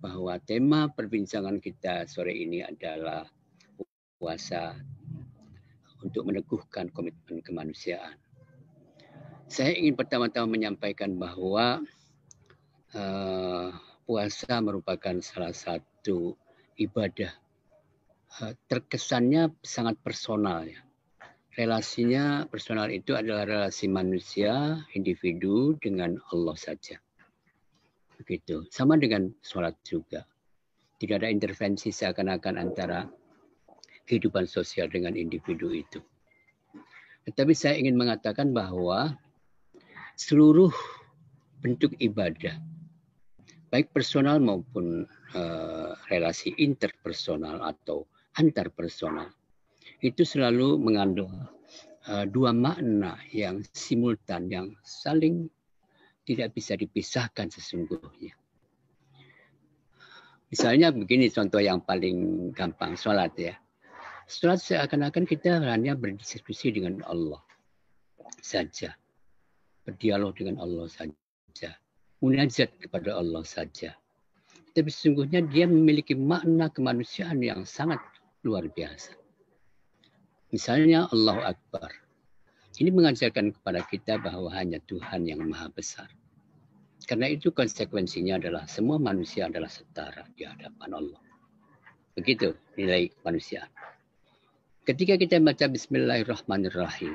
bahwa tema perbincangan kita sore ini adalah puasa untuk meneguhkan komitmen kemanusiaan. Saya ingin pertama-tama menyampaikan bahwa puasa merupakan salah satu ibadah terkesannya sangat personal ya. Relasinya personal itu adalah relasi manusia, individu dengan Allah saja. Begitu. Sama dengan sholat juga. Tidak ada intervensi seakan-akan antara kehidupan sosial dengan individu itu. Tetapi saya ingin mengatakan bahwa seluruh bentuk ibadah, baik personal maupun relasi interpersonal atau antarpersonal, itu selalu mengandung dua makna yang simultan, yang saling tidak bisa dipisahkan sesungguhnya. Misalnya begini contoh yang paling gampang, sholat ya. Sholat seakan-akan kita hanya berdiskusi dengan Allah saja. Berdialog dengan Allah saja. Munajat kepada Allah saja. Tapi sesungguhnya dia memiliki makna kemanusiaan yang sangat luar biasa. Misalnya Allahu Akbar. Ini mengajarkan kepada kita bahwa hanya Tuhan yang maha besar. Karena itu konsekuensinya adalah semua manusia adalah setara di hadapan Allah. Begitu nilai kemanusiaan. Ketika kita baca Bismillahirrahmanirrahim,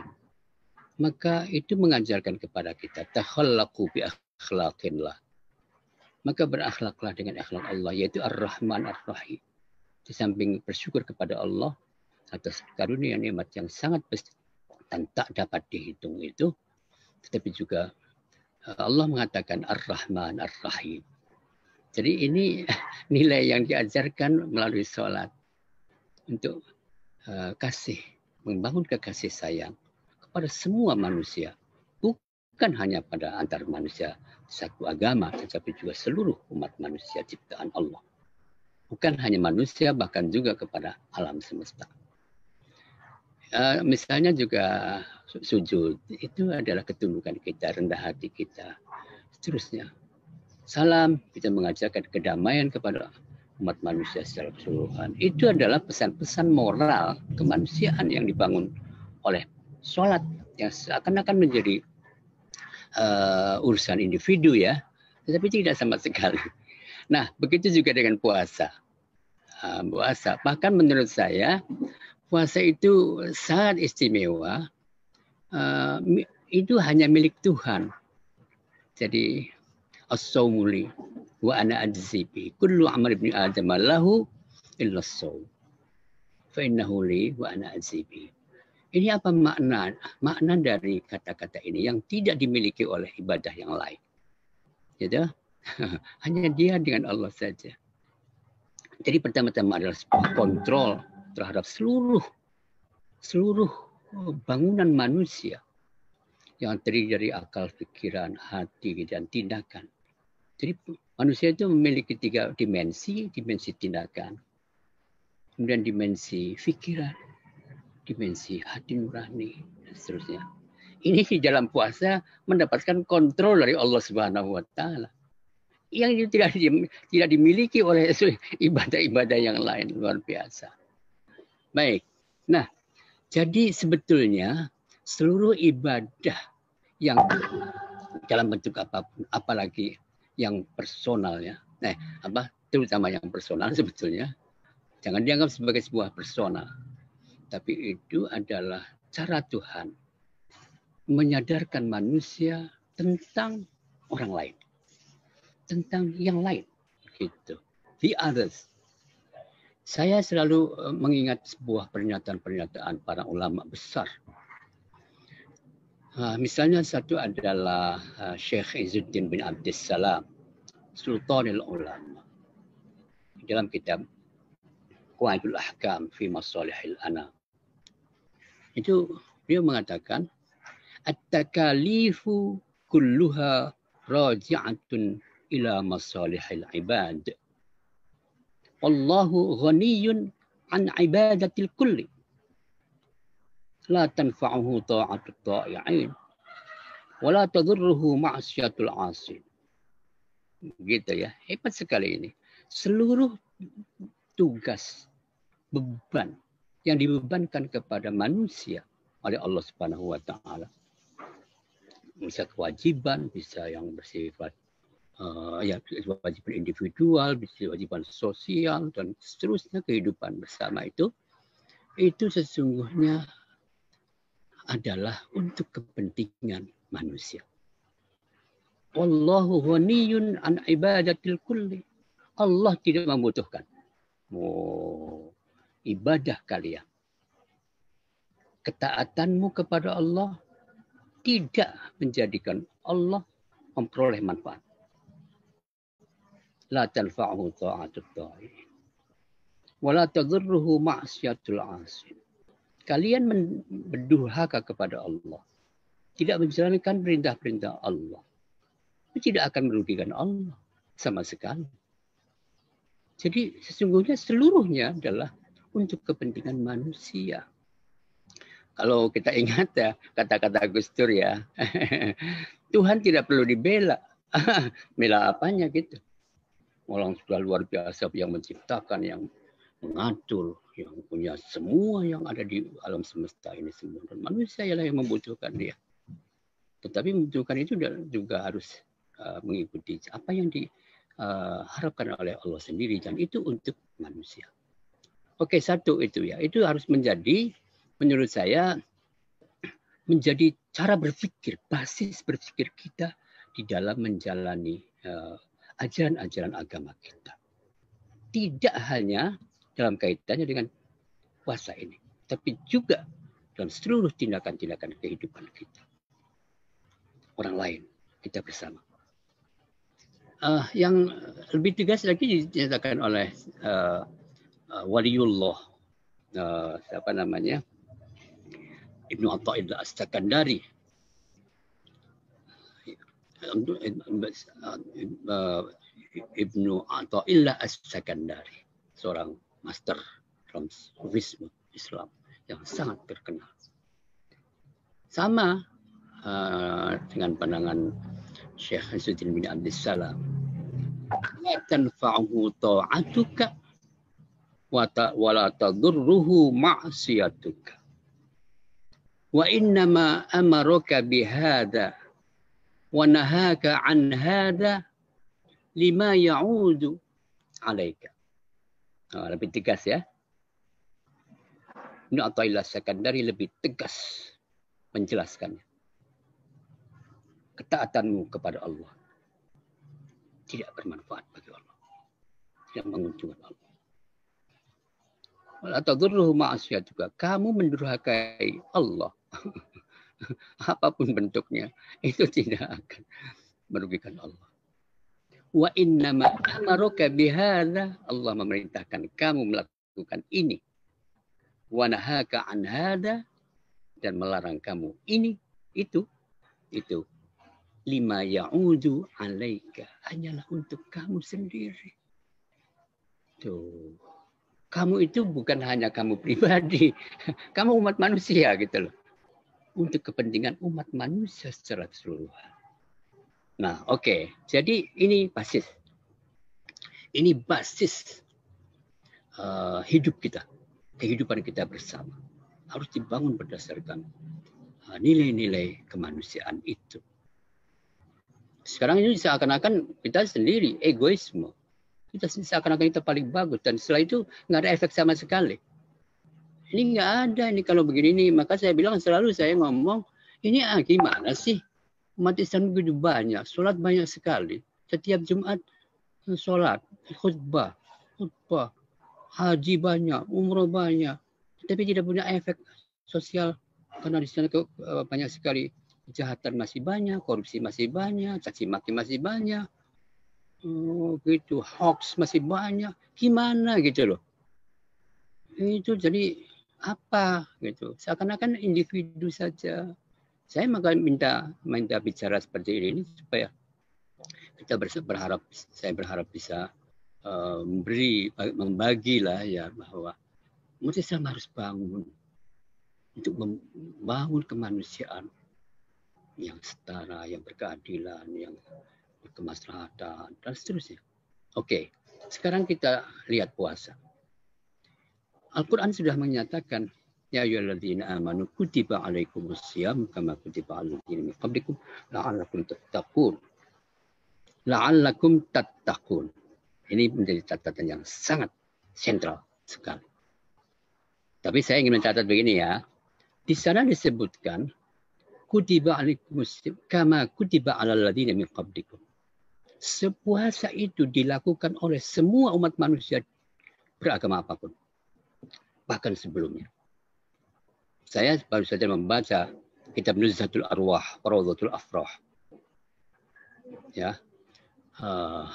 maka itu mengajarkan kepada kita takhallaqu bi akhlaqillah. Maka berakhlaklah dengan akhlak Allah, yaitu Ar-Rahman Ar-Rahim. Di samping bersyukur kepada Allah atas karunia nikmat yang sangat besar dan tak dapat dihitung itu, tetapi juga Allah mengatakan Ar-Rahman Ar-Rahim. Jadi ini nilai yang diajarkan melalui sholat untuk kasih, membangun kekasih sayang kepada semua manusia, bukan hanya pada antar manusia satu agama, tetapi juga seluruh umat manusia ciptaan Allah. Bukan hanya manusia, bahkan juga kepada alam semesta. Misalnya juga sujud, itu adalah ketundukan kita, rendah hati kita. Seterusnya, salam, kita mengajarkan kedamaian kepada umat manusia secara keseluruhan. Itu adalah pesan-pesan moral kemanusiaan yang dibangun oleh sholat, yang seakan-akan menjadi urusan individu ya, tetapi tidak sama sekali. Nah, begitu juga dengan puasa. Puasa, bahkan menurut saya, puasa itu sangat istimewa, itu hanya milik Tuhan. Jadi, as-sawmu li wa ana ajzi bi kullu amal ibni adam lahu illa as-sawm fa innahu li wa ana ajzi bi. Ini apa makna? Makna dari kata-kata ini yang tidak dimiliki oleh ibadah yang lain. Gitu? Hanya dia dengan Allah saja. Jadi pertama-tama adalah sebuah kontrol terhadap seluruh bangunan manusia yang terdiri dari akal, pikiran, hati, dan tindakan. Jadi manusia itu memiliki 3 dimensi, dimensi tindakan, kemudian dimensi pikiran, dimensi hati nurani, dan seterusnya. Ini di dalam puasa mendapatkan kontrol dari Allah Subhanahu wa Ta'ala. Yang tidak dimiliki oleh ibadah-ibadah yang lain, luar biasa. Baik, nah jadi sebetulnya seluruh ibadah yang dalam bentuk apapun, apalagi yang personal ya, terutama yang personal sebetulnya, jangan dianggap sebagai sebuah personal, tapi itu adalah cara Tuhan menyadarkan manusia tentang orang lain, tentang yang lain, gitu. The others. Saya selalu mengingat sebuah pernyataan-pernyataan para ulama besar. Misalnya satu adalah Syekh Izzuddin bin Abdissalam, Sultanul Ulama. Dalam kitab Qawaidul Ahkam fi Masalihil Anam. Itu beliau mengatakan, at-takalifu kulluha raji'atun ila masalihil ibad. Wallahu ghaniyun an ibadatil kulli. La tanfa'uhu ta'atut ta'i'in. Wa la tadurruhu ma'asyatul 'asin. Gitu ya. Hebat sekali ini. seluruh tugas, beban yang dibebankan kepada manusia oleh Allah Subhanahu wa taala. Bisa kewajiban, bisa yang bersifat kewajiban individual, bisa kewajiban sosial dan seterusnya, kehidupan bersama itu sesungguhnya adalah untuk kepentingan manusia. Wallahu ghaniyun an ibadatil kulli. Allah tidak membutuhkan ibadah kalian. Ketaatanmu kepada Allah tidak menjadikan Allah memperoleh manfaat. La tanfa'uhu ta'atut ta'i. Wa la tadurruhu ma'siyatul 'asi. Kalian berdurhaka kepada Allah, tidak menjalankan perintah-perintah Allah, itu tidak akan merugikan Allah sama sekali. Jadi sesungguhnya seluruhnya adalah untuk kepentingan manusia. Kalau kita ingat ya kata-kata Gus Dur ya, Tuhan tidak perlu dibela. Bela apanya gitu. Orang sudah luar biasa yang menciptakan, yang mengatur, yang punya semua yang ada di alam semesta ini semua. Dan manusia ialah yang membutuhkan dia. Tetapi membutuhkan itu juga harus mengikuti apa yang diharapkan oleh Allah sendiri. Dan itu untuk manusia. Oke, satu itu ya. Itu harus menjadi, menurut saya, menjadi cara berpikir, basis berpikir kita di dalam menjalani ajaran-ajaran agama kita. Tidak hanya dalam kaitannya dengan puasa ini, tapi juga dalam seluruh tindakan-tindakan kehidupan kita. Orang lain, kita bersama. Yang lebih tegas lagi dinyatakan oleh Waliullah, siapa namanya? Ibnu Athaillah As-Sakandari. Ibnu Athaillah As-Sakandari, seorang master dalam sufisme Islam yang sangat terkenal. Sama dengan pandangan Syekh Izzuddin bin Abdussalam. La tanfa'uhu ta'atuka wa la tadurruhu ma'siyatuka. Wa innama amaraka bihada wa nahaka an hada lima ya'udu alaika. Lebih tegas ya. Ibnu Athaillah Sakandari lebih tegas menjelaskannya. Ketaatanmu kepada Allah tidak bermanfaat bagi Allah. Tidak menguntungkan Allah. Wala tadurruhu ma'siyatuka. Kamu mendurhakai Allah. Apapun bentuknya, itu tidak akan merugikan Allah. Wa innama amaraka bihadza, Allah memerintahkan kamu melakukan ini. Wa nahaka an hada, dan melarang kamu ini, itu lima ya'udu alaika, hanyalah untuk kamu sendiri. Tuh. Kamu itu bukan hanya kamu pribadi, kamu umat manusia gitu loh. Untuk kepentingan umat manusia secara keseluruhan. Nah, oke. Jadi ini basis. Ini basis hidup kita, kehidupan kita bersama. Harus dibangun berdasarkan nilai-nilai kemanusiaan itu. Sekarang ini seakan-akan kita sendiri egoisme. Kita seakan-akan kita paling bagus, dan setelah itu nggak ada efek sama sekali. Ini nggak ada ini kalau begini nih. Maka saya bilang selalu saya ngomong, ini gimana sih? Umat Islam begitu banyak, sholat banyak sekali. Setiap Jumat sholat, khutbah, haji banyak, umroh banyak. Tapi tidak punya efek sosial. Karena di sana banyak sekali kejahatan masih banyak, korupsi masih banyak, caci maki masih banyak. Gitu, hoax masih banyak. Gimana gitu loh. Itu jadi apa gitu. Seakan-akan individu saja. Saya maka minta bicara seperti ini supaya kita saya berharap bisa membagi lah ya, bahwa umat Islam harus bangun untuk membangun kemanusiaan yang setara, yang berkeadilan, yang berkemaslahatan dan seterusnya. Oke. Sekarang kita lihat puasa. Al-Quran sudah menyatakan, ya ayyuhalladzina amanu kutiba alaikumusiyam kama kutiba alal ladzina min qablikum la'allakum tattaqun. La'allakum tattaqun. Ini menjadi catatan yang sangat sentral sekali. Tapi saya ingin mencatat begini ya. Di sana disebutkan kutiba alaikumusiyam kama kutiba alal ladzina min qablikum. Puasa itu dilakukan oleh semua umat manusia beragama apapun. Bahkan sebelumnya. Saya baru saja membaca kitab Nuzhatul Arwah, Rawdatul Afrah. Ya,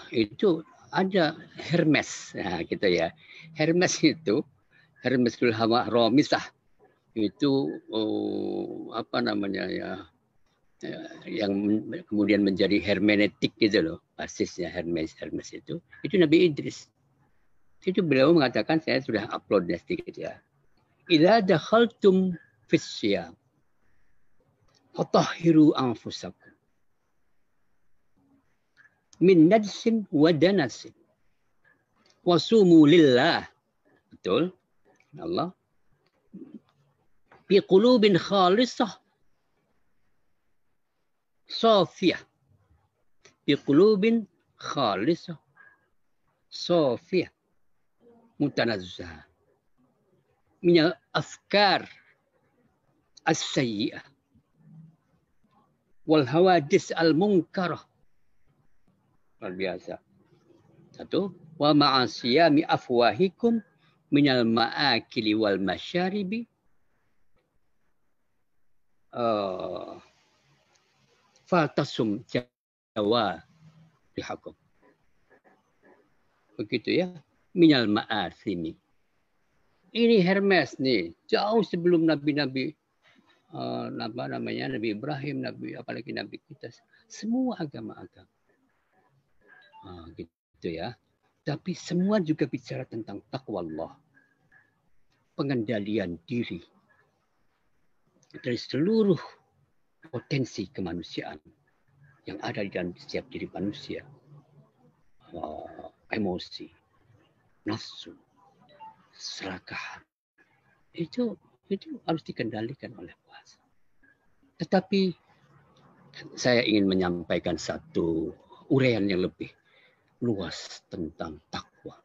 itu ada Hermes, nah, gitu ya. Hermes itu, Hermesul Romisah, itu apa namanya ya, yang kemudian menjadi hermeneutik gitu loh, basisnya Hermes itu Nabi Idris. Itu beliau mengatakan, saya sudah upload sedikit ya. Idza dakhaltum fis syiyam fatahhiru anfusakum min najsin wa danasin wasumu lillah. Betul. Allah. Bi qulubin khalisah safiyah. Bi qulubin khalisah safiyah mutanazzah min al-afkar as-sayyi'ah wal hawadis al-munkarah. Luar biasa. Satu, wa ma'asiyami afwahikum minal ma'akili wal masyaribi faltasum jawa bihakum. Begitu ya. Minal ma'asimi. Ini Hermes nih, jauh sebelum nabi-nabi apa namanya, Nabi Ibrahim, apalagi Nabi kita, semua agama-agama. Gitu ya. Tapi semua juga bicara tentang takwa Allah. Pengendalian diri dari seluruh potensi kemanusiaan yang ada di dalam setiap diri manusia. Emosi, nafsu, serakahan. Itu harus dikendalikan oleh puasa. Tetapi saya ingin menyampaikan satu uraian yang lebih luas tentang takwa,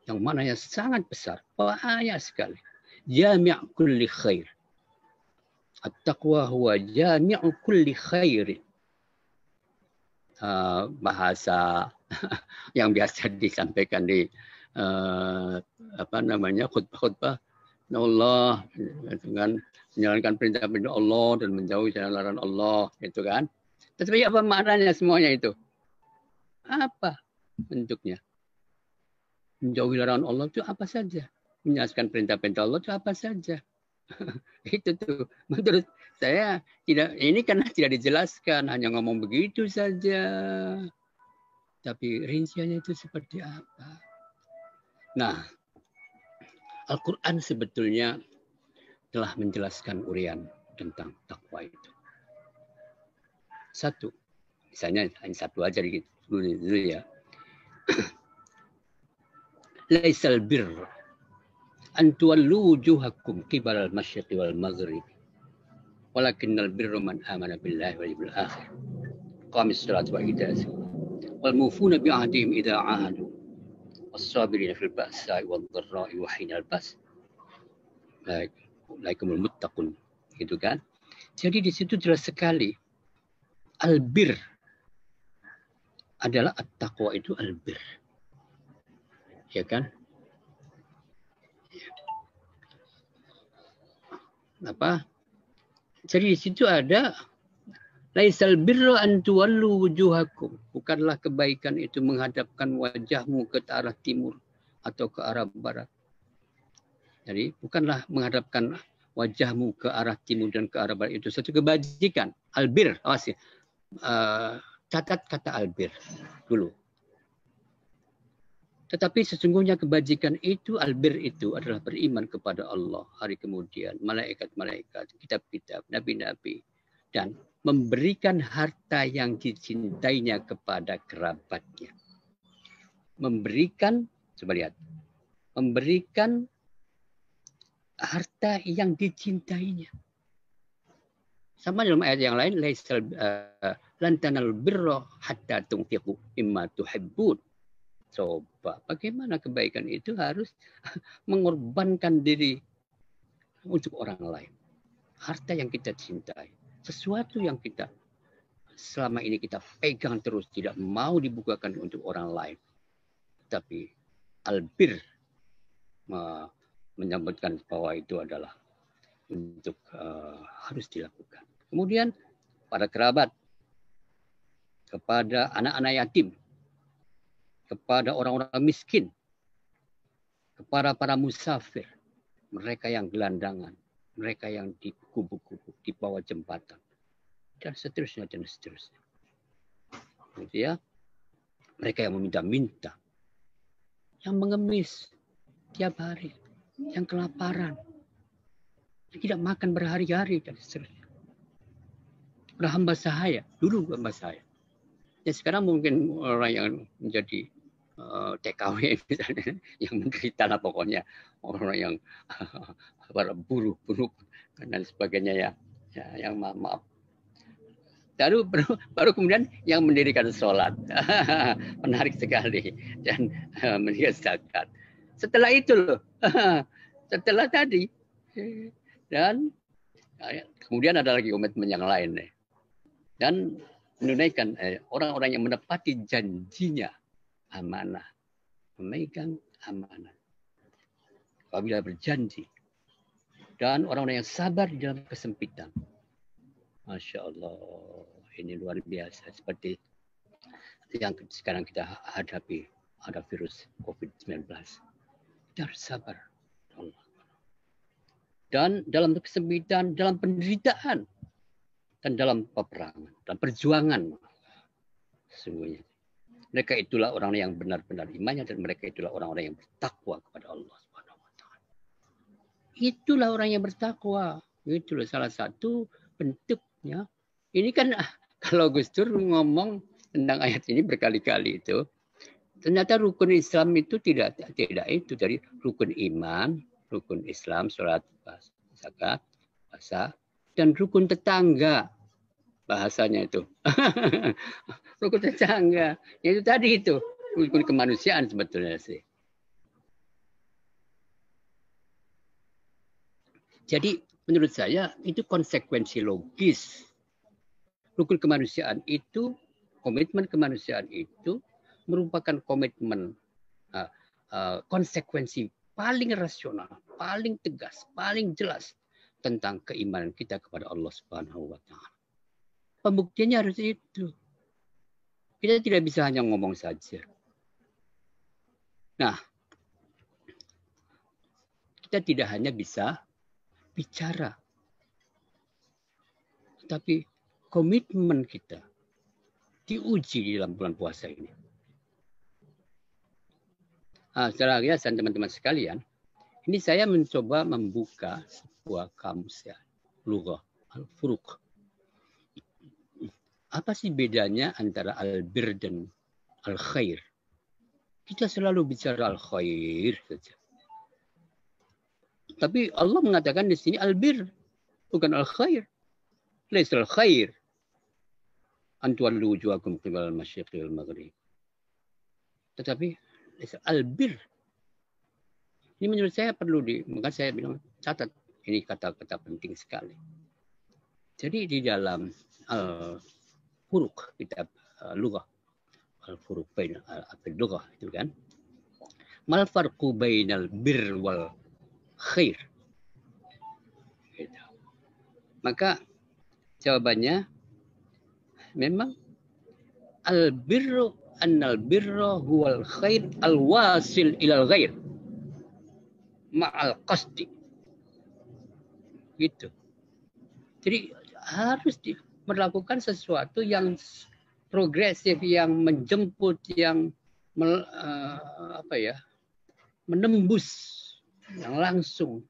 yang mananya sangat besar, banyak sekali. Jami' kulli khair. At-taqwa huwa jami'u kulli khair. Bahasa yang biasa disampaikan di apa namanya, khutbah Allah dengan menjalankan perintah-perintah Allah dan menjauhi larangan Allah, itu kan. Tetapi apa maknanya semuanya itu? Apa bentuknya? Menjauhi larangan Allah itu apa saja? Menjalankan perintah-perintah Allah itu apa saja? Itu tuh menurut saya tidak, ini karena tidak dijelaskan, hanya ngomong begitu saja. Tapi rinciannya itu seperti apa? Nah, Al-Quran sebetulnya telah menjelaskan uraian tentang takwa itu. Satu, misalnya hanya satu aja dulu ya. Laisal birr an tuwallu wujuhakum qibala al-masyriqi wal maghrib walakinnal birra man amana billahi wal yawmil akhir qamis salat wa itaz wal mufuna bi ahdihim idza ahadu was-sabirina fil ba'sa'i wad dharra'i wa hinal ba's laikumul muttaqun, gitu kan. Jadi di situ jelas sekali albir adalah at-taqwa, itu albir, ya kan. Apa? Jadi di situ ada laisal birra an tuwallu wujuhakum, bukanlah kebaikan itu menghadapkan wajahmu ke arah timur atau ke arah barat. Jadi bukanlah menghadapkan wajahmu ke arah timur dan ke arah barat itu satu kebajikan. Albir, catat kata albir dulu. Tetapi sesungguhnya kebajikan itu, albir itu adalah beriman kepada Allah, hari kemudian, malaikat-malaikat, kitab-kitab, nabi-nabi, dan memberikan harta yang dicintainya kepada kerabatnya. memberikan, coba lihat, memberikan harta yang dicintainya. Sama dalam ayat yang lain, laisal lan tanalul birra hatta tunfiqu mimma tuhibbun. Coba, bagaimana kebaikan itu harus mengorbankan diri untuk orang lain. Harta yang kita cintai, sesuatu yang kita selama ini kita pegang terus, tidak mau dibukakan untuk orang lain. Tapi albir menyebutkan bahwa itu adalah untuk harus dilakukan. Kemudian pada kerabat, kepada anak-anak yatim, kepada orang-orang miskin, kepada para musafir, mereka yang gelandangan, mereka yang di kubu-kubu, di bawah jembatan, dan seterusnya, dan seterusnya. Kemudian mereka yang meminta-minta, yang mengemis tiap hari, yang kelaparan, yang tidak makan berhari-hari, dan seterusnya. Hamba sahaya, dulu hamba sahaya. Ya sekarang mungkin orang yang menjadi TKW misalnya, yang menderita lah pokoknya, orang yang buruh dan sebagainya ya yang maaf. Baru kemudian yang mendirikan sholat, menarik sekali, dan mendirikan zakat. Setelah itu loh, setelah tadi, dan kemudian ada lagi komitmen yang lain nih. Dan menunaikan orang-orang yang menepati janjinya, amanah, memegang amanah apabila berjanji, dan orang-orang yang sabar di dalam kesempitan. Masya Allah, ini luar biasa seperti yang sekarang kita hadapi, ada virus COVID-19. Kita harus sabar, Allah. Dan dalam kesempitan, dalam penderitaan, dan dalam peperangan, dalam perjuangan, sesungguhnya mereka itulah orang yang benar-benar imannya, dan mereka itulah orang-orang yang bertakwa kepada Allah Subhanahu wa taala. Itulah orang yang bertakwa. Itulah salah satu bentuknya. Ini kan kalau Gus Dur ngomong tentang ayat ini berkali-kali itu, ternyata rukun Islam itu tidak itu, dari rukun iman, rukun Islam, sholat, zakat, puasa, dan rukun tetangga, bahasanya itu. Rukun tetangga, itu tadi itu rukun kemanusiaan sebetulnya sih. Jadi menurut saya itu konsekuensi logis. Rukun kemanusiaan itu, komitmen kemanusiaan itu merupakan komitmen konsekuensi paling rasional, paling tegas, paling jelas tentang keimanan kita kepada Allah Subhanahu wa taala. Pembuktiannya harus itu. Kita tidak bisa hanya ngomong saja. Nah, kita tidak hanya bisa bicara, tapi komitmen kita diuji di dalam bulan puasa ini. Secara riasan teman-teman sekalian, ini saya mencoba membuka sebuah kamus ya, lughah, al-furuq. Apa sih bedanya antara al-bir dan al-khair? Kita selalu bicara al-khair saja. Tapi Allah mengatakan di sini al-bir, bukan al-khair. Laisa al-khair an tuwallu wujuhakum qibala al-masyriqi wal maghrib. Tetapi al-bir. Ini menurut saya perlu maka saya bilang catat, ini kata-kata penting sekali. Jadi di dalam al-furuq, kitab lughah, al-furuq bain al-lughah itu kan. Mal farqu bainal bir wal khair. Gitu. Maka jawabannya memang al-birru annal birra huwal khair al-wasil ilal ghair ma'al qasdi. Gitu. Jadi harus melakukan sesuatu yang progresif, yang menjemput, yang menembus, yang langsung,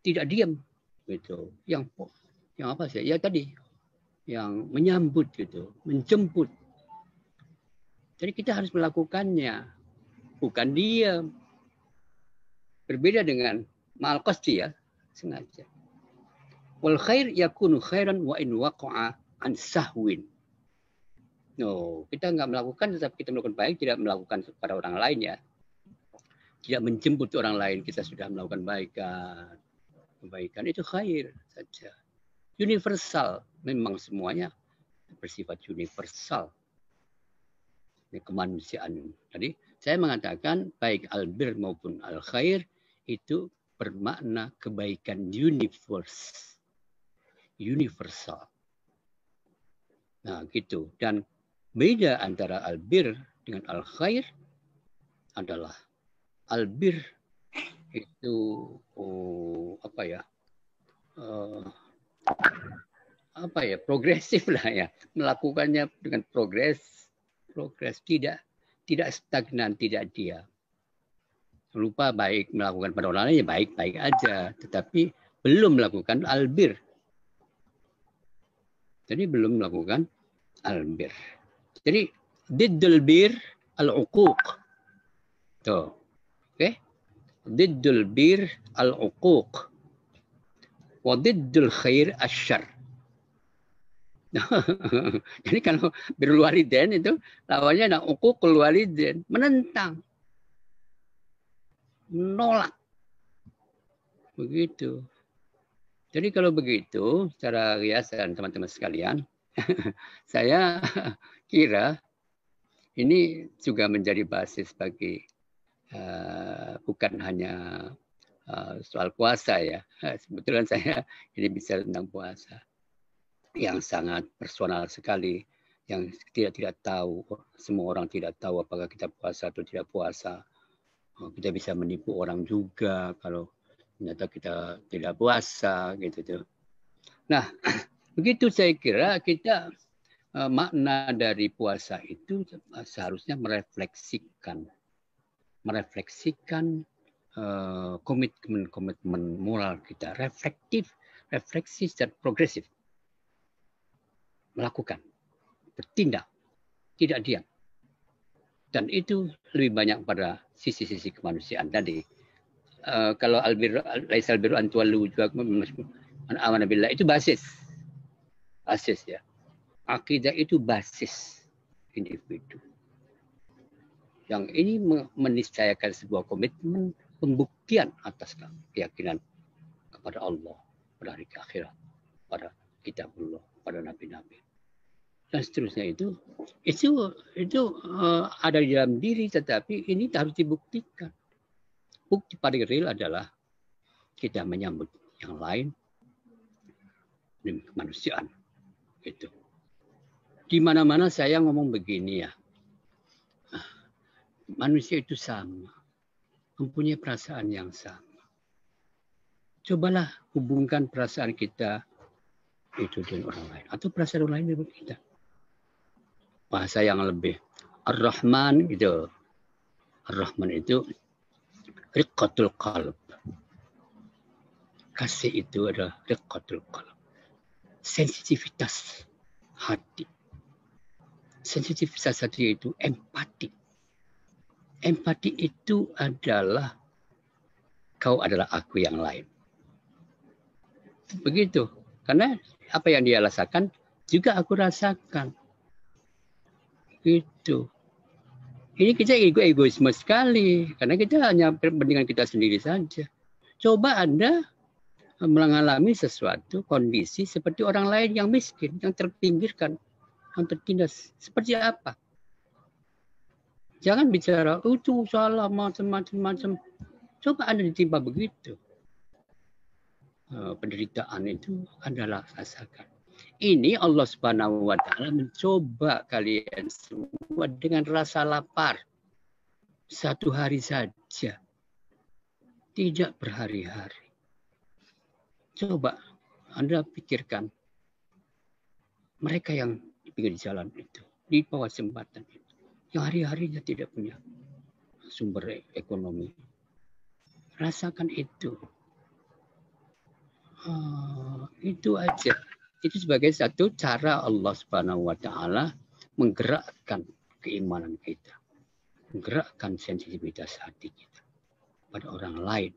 tidak diam, gitu. Yang apa sih? Ya tadi, yang menyambut gitu, menjemput. Jadi kita harus melakukannya, bukan diam. Berbeda dengan ma'al qasdi ya, sengaja. Wal khair yakunu khairan wa in waqa'a an sahwin. No, kita nggak melakukan, tetapi kita melakukan baik, tidak melakukan kepada orang lain ya. Tidak menjemput orang lain, kita sudah melakukan kebaikan itu khair saja. Universal, memang semuanya bersifat universal. Ini kemanusiaan. Jadi saya mengatakan baik albir maupun al khair itu bermakna kebaikan universal. Nah, gitu. Dan beda antara albir dengan al khair adalah albir itu progresif lah ya, melakukannya dengan progres tidak stagnan, tidak diam. Lupa baik melakukan pada orang lain ya baik-baik aja, tetapi belum melakukan albir. Jadi belum melakukan albir. Jadi diddul bir al-uquq. Tuh. Oke. Diddul bir al-uquq. Wa diddul khair asyarr. Jadi kalau birrul walidain itu lawannya ada uququl walidain, menentang. Menolak. Begitu. Jadi kalau begitu, secara kiasan teman-teman sekalian, saya kira ini juga menjadi basis bagi bukan hanya soal puasa ya. Sebetulnya saya ini bisa tentang puasa yang sangat personal sekali, yang tidak tahu, semua orang tidak tahu apakah kita puasa atau tidak puasa. Kita bisa menipu orang juga kalau ternyata kita tidak puasa gitu tuh. Nah, begitu saya kira kita makna dari puasa itu seharusnya merefleksikan komitmen moral kita, refleksi dan progresif. Melakukan, bertindak, tidak diam. Dan itu lebih banyak pada sisi-sisi kemanusiaan tadi. Kalau laisal birru an tuwallu wujuhakum amana billah itu basis ya. Akidah itu basis individu. Yang ini meniscayakan sebuah komitmen pembuktian atas keyakinan kepada Allah, pada hari akhirat, pada kitabullah, pada nabi-nabi. Dan seterusnya itu ada di dalam diri, tetapi ini harus dibuktikan. Bukti paling real adalah kita menyambut yang lain demi kemanusiaan. Itu. Di mana-mana saya ngomong begini ya. Manusia itu sama, mempunyai perasaan yang sama. Cobalah hubungkan perasaan kita itu dengan orang lain atau perasaan orang lain dengan kita. Bahasa yang lebih Ar-Rahman gitu. Ar-Rahman itu riqqatul qalb. Kasih itu adalah riqqatul qalb. Sensitivitas hati. Sensitivitas hati itu empati. Empati itu adalah kau adalah aku yang lain. Begitu. Karena apa yang dia rasakan juga aku rasakan. Gitu. Ini kita egoisme sekali. Karena kita hanya kepentingan kita sendiri saja. Coba Anda mengalami sesuatu, kondisi seperti orang lain yang miskin, yang terpinggirkan, yang tertindas. Seperti apa? Jangan bicara, itu salah, macam-macam. Coba Anda ditimpa begitu. Penderitaan itu adalah rasakan. Ini Allah Subhanahu wa Ta'ala mencoba kalian semua dengan rasa lapar. Satu hari saja. Tidak berhari-hari. Coba Anda pikirkan. Mereka yang di pinggir jalan itu. Di bawah jembatan itu. Yang hari-harinya tidak punya sumber ekonomi. Rasakan itu. Itu aja. Itu sebagai satu cara Allah Subhanahu wa Ta'ala menggerakkan keimanan kita. Menggerakkan sensitivitas hati kita pada orang lain.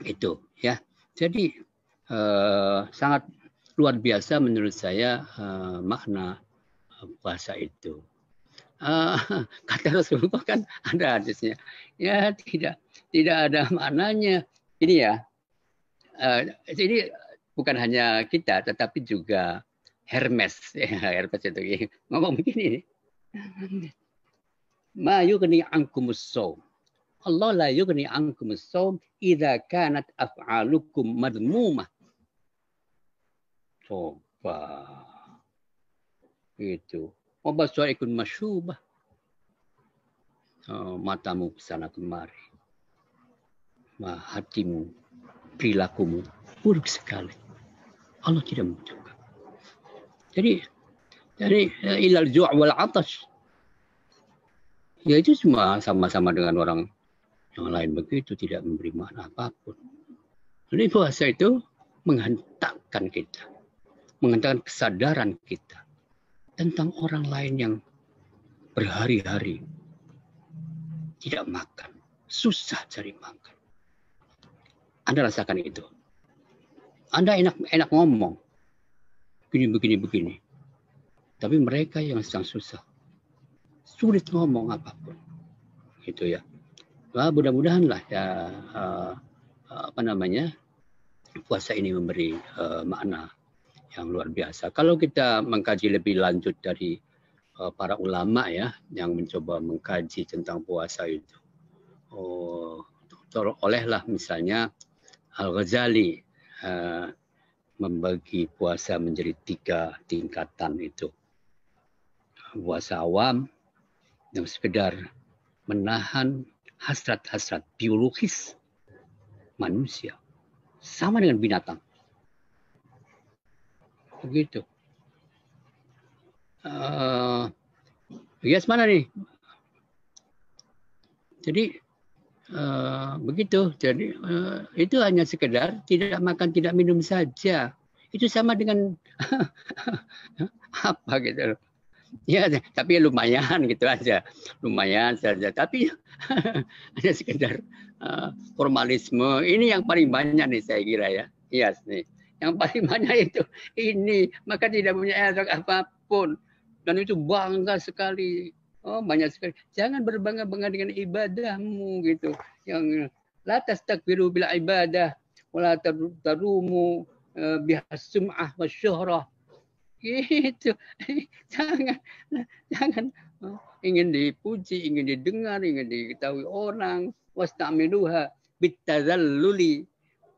Itu ya. Jadi sangat luar biasa menurut saya makna puasa itu. Kata Rasulullah kan ada hadisnya. Ya tidak ada maknanya. Ini ya. Ini bukan hanya kita, tetapi juga Hermes. Hermes itu ngomong begini. Ma yughni ankumus shaum. Allah la yughni ankumus shaum idza kanat af'alukum madmumah. Coba. Itu. Wabasarikun masyubah. Matamu kesana kemari. Hatimu, perilakumu buruk sekali. Allah tidak membutuhkan. Jadi ilal ju' wal 'atash. Ya itu semua sama-sama dengan orang yang lain begitu, tidak memberi makna apapun. Jadi puasa itu menghantarkan kita, menghantarkan kesadaran kita tentang orang lain yang berhari-hari tidak makan, susah cari makan. Anda rasakan itu. Anda enak ngomong, begini. Tapi mereka yang sedang susah, sulit ngomong apapun, gitu ya. Wah, mudah-mudahan lah ya puasa ini memberi makna yang luar biasa. Kalau kita mengkaji lebih lanjut dari para ulama ya yang mencoba mengkaji tentang puasa itu, olehlah misalnya Al-Ghazali membagi puasa menjadi 3 tingkatan itu. Puasa awam yang sekedar menahan hasrat-hasrat biologis manusia sama dengan binatang. Begitu. Yes, mana nih? Jadi begitu. Jadi itu hanya sekedar tidak makan, tidak minum saja. Itu sama dengan apa gitu. Ya, tapi lumayan gitu aja. Lumayan saja. Tapi hanya sekedar formalisme. Ini yang paling banyak nih saya kira ya. Yes nih. Yang paling banyak itu ini. Maka tidak punya efek apapun. Dan itu bangga sekali. Oh, banyak sekali. Jangan berbangga-bangga dengan ibadahmu gitu. Yang la tastakbiru bil ibadah wala tarumu bihas sum'ah wasyuhrah. Gitu. Jangan ingin dipuji, ingin didengar, ingin diketahui orang. Wasta'miluha bitazalluli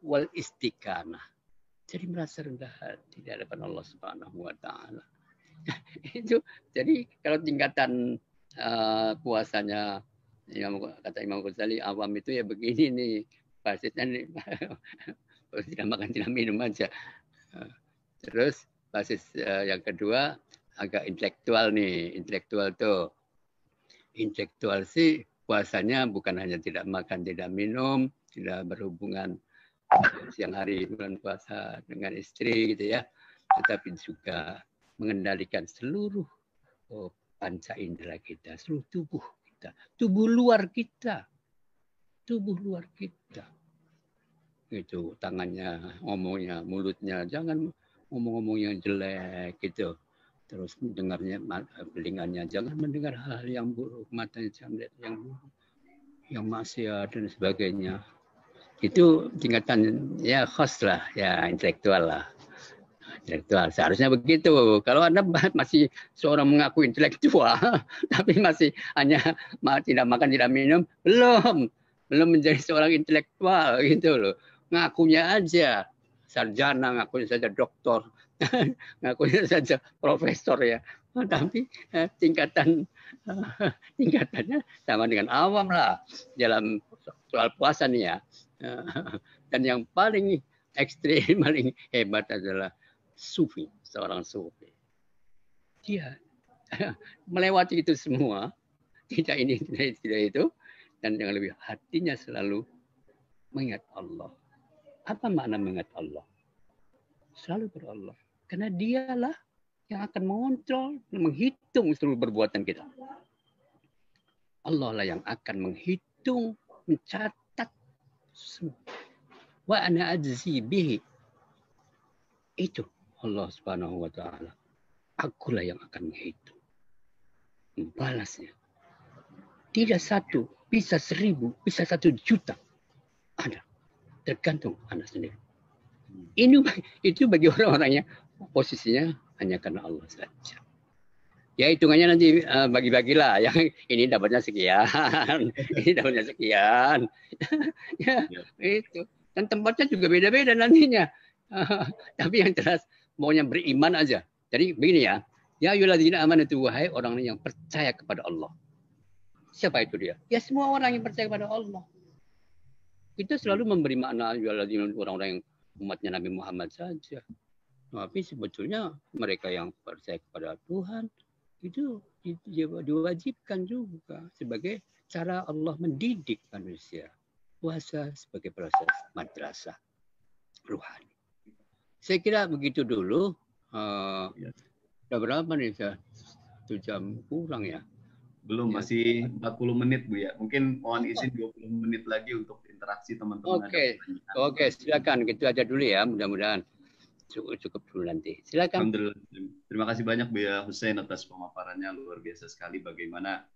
wal istiqamah. Jadi merasa rendah hati di hadapan Allah Subhanahu wa taala. Itu jadi kalau tingkatan puasanya yang kata Imam Ghazali awam itu ya begini nih. Basisnya nih tidak makan tidak minum aja. Terus basis yang kedua agak intelektual nih. Intelektual sih puasanya bukan hanya tidak makan, tidak minum, tidak berhubungan siang hari bulan puasa dengan istri gitu ya. Tetapi juga mengendalikan seluruh panca indera kita, seluruh tubuh kita, tubuh luar kita. Gitu, tangannya, ngomongnya, mulutnya, jangan ngomong-ngomong yang jelek gitu. Terus mendengarnya, telinganya jangan mendengar hal yang buruk, matanya jangan lihat yang buruk, yang maksiat dan sebagainya. Itu tingkatan ya khas lah, ya intelektual lah. Intelektual seharusnya begitu. Kalau Anda masih seorang mengaku intelektual, tapi masih hanya tidak makan, tidak minum, belum menjadi seorang intelektual gitu loh. Ngakunya aja sarjana, ngakunya saja doktor, ngakunya saja profesor ya. Tapi tingkatannya sama dengan awam lah dalam soal puasa nih ya. Dan yang paling ekstrim, paling hebat adalah sufi, seorang sufi. Dia melewati itu semua, tidak ini, tidak itu, dan yang lebih hatinya selalu mengingat Allah. Apa makna mengingat Allah? Selalu berallah. Karena dialah yang akan mengontrol, menghitung seluruh perbuatan kita. Allah lah yang akan menghitung, mencatat semua. Wa ana ajzi bihi. Itu Allah Subhanahu wa taala. Akulah yang akan menghitung, membalasnya. Tidak satu, bisa 1000, bisa 1 juta. Ada. Tergantung Anda sendiri. Itu bagi orang-orang yang posisinya hanya karena Allah saja. Ya hitungannya nanti bagi-bagilah. Yang ini dapatnya sekian, ini dapatnya sekian. Ya, itu. Dan tempatnya juga beda-beda nantinya. Tapi yang jelas maunya beriman aja. Jadi begini ya. Ya ayyuhalladzina amanatu, wahai orang yang percaya kepada Allah. Siapa itu dia? Ya semua orang yang percaya kepada Allah. Kita selalu memberi makna orang-orang yang umatnya Nabi Muhammad saja. Tapi sebetulnya mereka yang percaya kepada Tuhan itu diwajibkan juga sebagai cara Allah mendidik manusia. Puasa sebagai proses madrasah rohani. Saya kira begitu dulu. Udah berapa nih? 1 jam kurang ya? Belum, masih 40 menit Bu ya. Mungkin mohon izin 20 menit lagi untuk interaksi teman-teman. Oke, silakan. Gitu aja dulu ya. Mudah-mudahan cukup dulu nanti. Silakan. Alhamdulillah. Terima kasih banyak Bu ya Hussein atas pemaparannya, luar biasa sekali bagaimana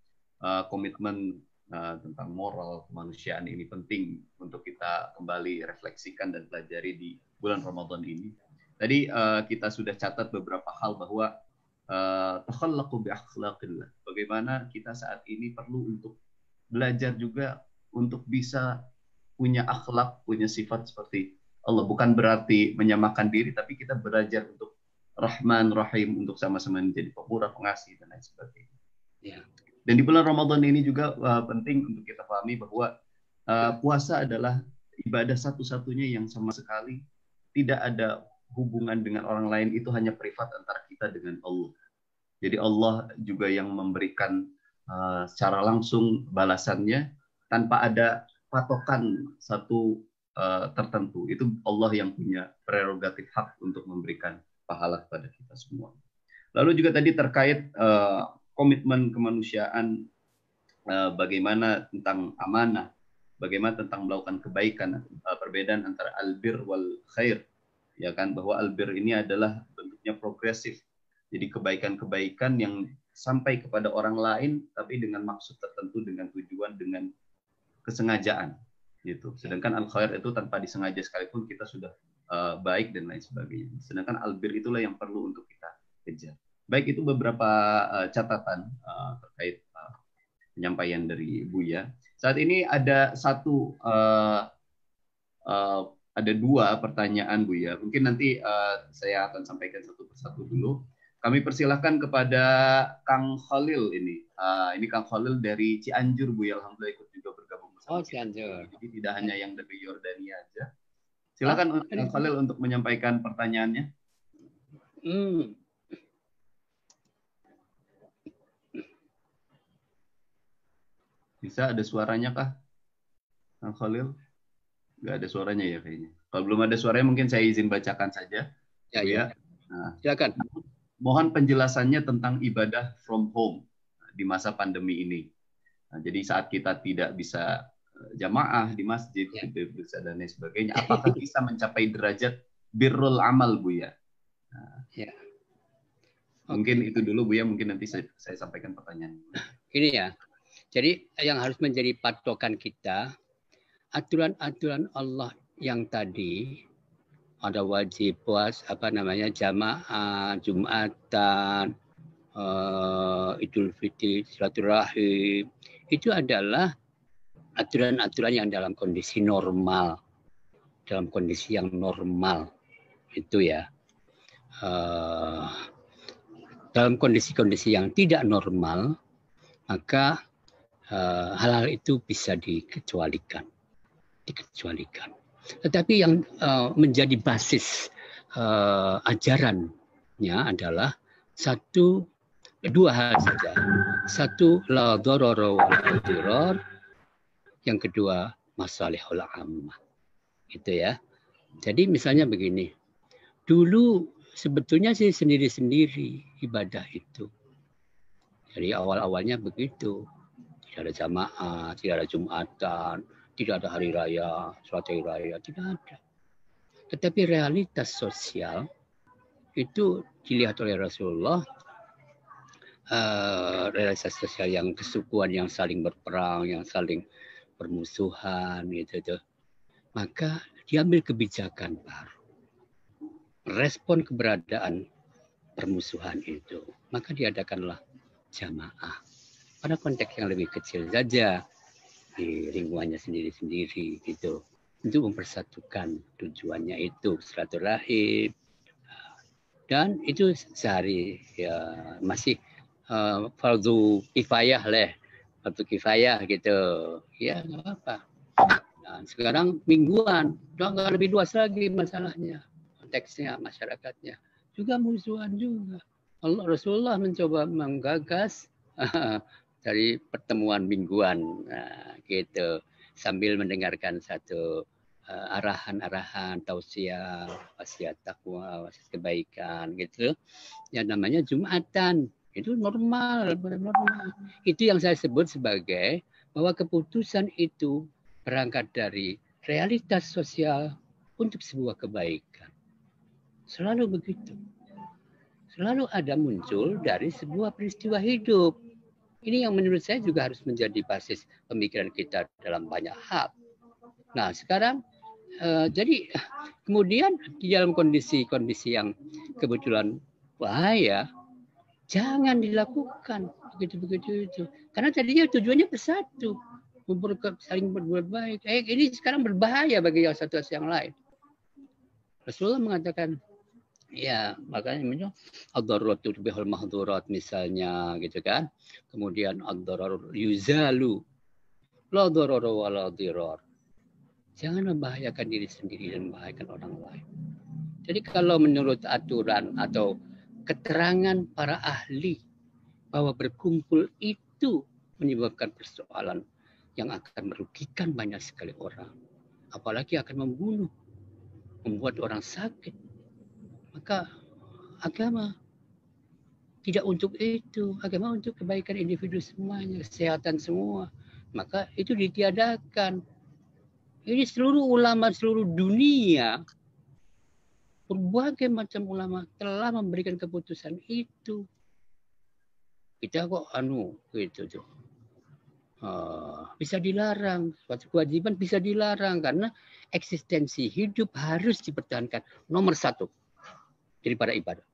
komitmen tentang moral kemanusiaan ini penting untuk kita kembali refleksikan dan pelajari di bulan Ramadan ini. Tadi kita sudah catat beberapa hal bahwa takhallaqu bi akhlaqillah. Bagaimana kita saat ini perlu untuk belajar juga untuk bisa punya akhlak, punya sifat seperti Allah. Bukan berarti menyamakan diri, tapi kita belajar untuk Rahman, Rahim, untuk sama-sama menjadi pemurah, pengasih, dan lain sebagainya. Ya. Dan di bulan Ramadan ini juga penting untuk kita pahami bahwa puasa adalah ibadah satu-satunya yang sama sekali tidak ada hubungan dengan orang lain, itu hanya privat antara kita dengan Allah. Jadi Allah juga yang memberikan secara langsung balasannya tanpa ada patokan satu tertentu. Itu Allah yang punya prerogatif hak untuk memberikan pahala kepada kita semua. Lalu juga tadi terkait komitmen kemanusiaan, bagaimana tentang amanah, bagaimana tentang melakukan kebaikan, perbedaan antara albir wal khair. Ya kan, bahwa albir ini adalah bentuknya progresif. Jadi kebaikan-kebaikan yang sampai kepada orang lain tapi dengan maksud tertentu, dengan tujuan, dengan kesengajaan gitu. Sedangkan al-khair itu tanpa disengaja sekalipun kita sudah baik dan lain sebagainya. Sedangkan albir itulah yang perlu untuk kita kejar. Baik, itu beberapa catatan terkait penyampaian dari Buya. Saat ini ada ada 2 pertanyaan Bu ya. Mungkin nanti saya akan sampaikan satu persatu dulu. Kami persilahkan kepada Kang Khalil ini. Ini Kang Khalil dari Cianjur Bu ya. Alhamdulillah ikut juga bergabung bersama. Cianjur. Jadi tidak hanya yang dari Yordania aja. Silakan Kang Khalil untuk menyampaikan pertanyaannya. Bisa ada suaranya kah, Kang Khalil? Nggak ada suaranya ya kayaknya. Kalau belum ada suaranya mungkin saya izin bacakan saja. Ya. Nah, silakan. Mohon penjelasannya tentang ibadah from home di masa pandemi ini. Nah, jadi saat kita tidak bisa jamaah di masjid, tidak bisa dan lain sebagainya, apakah bisa mencapai derajat birrul amal Bu ya? Nah, mungkin itu dulu Bu ya. Mungkin nanti saya sampaikan pertanyaan. Ini ya. Jadi yang harus menjadi patokan kita, aturan-aturan Allah yang tadi, ada wajib jamaah, Jumatan, Idul Fitri, silaturahim, itu adalah aturan-aturan yang dalam kondisi normal, dalam kondisi yang normal itu ya. Dalam kondisi-kondisi yang tidak normal, maka hal-hal itu bisa dikecualikan. Tetapi yang menjadi basis ajarannya adalah 2 hal saja. 1, la darara wa la dirar. Yang kedua, masalihul ammah. Gitu ya. Jadi misalnya begini. Dulu Sebetulnya sih sendiri-sendiri ibadah itu. Jadi awal-awalnya begitu. Tidak ada jamaah, tidak ada Jumatan, tidak ada hari raya, sholat hari raya, tidak ada. Tetapi realitas sosial itu dilihat oleh Rasulullah, realitas sosial yang kesukuan, yang saling berperang, yang saling bermusuhan, gitu. Maka diambil kebijakan baru. Respon keberadaan permusuhan itu, maka diadakanlah jamaah pada konteks yang lebih kecil saja di lingkungannya sendiri-sendiri gitu, untuk mempersatukan tujuannya itu silaturahim, dan itu sehari ya masih fardu kifayah gitu ya, nggak apa-apa. Nah, sekarang mingguan, udah nggak lebih luas lagi masalahnya, konteksnya masyarakatnya juga musuhan juga. Rasulullah mencoba menggagas dari pertemuan mingguan, nah, gitu, sambil mendengarkan satu arahan-arahan tausiah, wasiat takwa, wasiat kebaikan, gitu. Yang namanya Jumatan, itu normal. Itu yang saya sebut sebagai bahwa keputusan itu berangkat dari realitas sosial untuk sebuah kebaikan. Selalu begitu. Selalu ada muncul dari sebuah peristiwa hidup. Ini yang menurut saya juga harus menjadi basis pemikiran kita dalam banyak hal. Nah, sekarang jadi kemudian di dalam kondisi-kondisi yang kebetulan bahaya, jangan dilakukan begitu itu. Karena tadinya tujuannya bersatu, saling berbuat baik. Ini sekarang berbahaya bagi yang satu yang lain. Rasulullah mengatakan, ya, makanya ad-daruratu tubihul mahdhurat misalnya, gitu kan. Kemudian ad-darar yuzalu la darara wa la dirar. Jangan membahayakan diri sendiri dan membahayakan orang lain. Jadi kalau menurut aturan atau keterangan para ahli bahwa berkumpul itu menyebabkan persoalan yang akan merugikan banyak sekali orang, apalagi akan membunuh, membuat orang sakit, maka agama tidak untuk itu. Agama untuk kebaikan individu semuanya, kesehatan semua. Maka itu ditiadakan. Ini seluruh ulama seluruh dunia, berbagai macam ulama telah memberikan keputusan itu. Kita kok gitu tuh. Bisa dilarang, suatu kewajiban bisa dilarang karena eksistensi hidup harus dipertahankan nomor satu daripada ibadah.